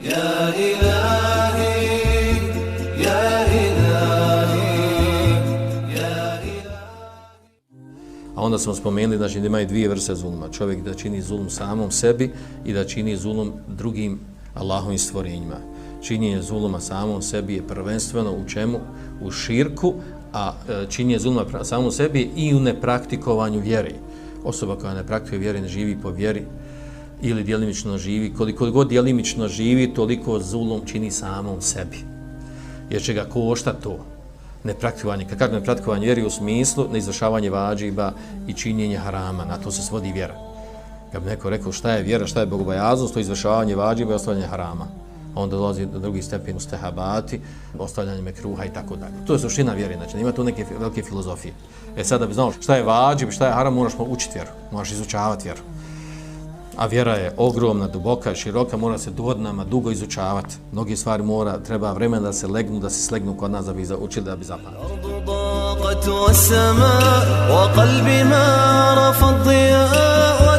يا إلهي يا إلهي يا إلهي. A onda smo spomenuli da imaju dvije vrste zuluma. Čovjek da čini zulum samom sebi i da čini zulum drugim Allahovim stvorenjima. Činjenje zuluma samom sebi je prvenstveno u čemu? U širku, a činjenje zuluma samom sebi i u nepraktikovanju vjeri. Osoba koja ne praktikuje vjeri, ne živi po vjeri ili djelimično živi, koliko god djelimično živi, toliko zulum čini samom sebi. Jer će ga košta to. Nepraktikovanje, kako nepraktikovanje vjeri u smislu neizvršavanje vađiba i činjenje harama, na to se svodi vjera. Kad bi neko rekao šta je vjera, šta je bogobojaznost, to je izvršavanje vađiba i ostavljanje harama. Onda dolazi do drugi stepen mustehabati, ostavljanje mekruha i tako dalje. To je suština vjere, znači nema tu neke velike filozofije. Sad da bi znao šta je vađib, šta je haram, moraš učiti vjeru, moraš izučavati vjeru. A vjera je ogromna, duboka, široka, mora se godinama dugo izučavati. Mnogi stvari treba vremena da se legnu, da se slegnu kod nas da bi učili, da bi zapamtili. والسماء وقلبي ما رفض ضياء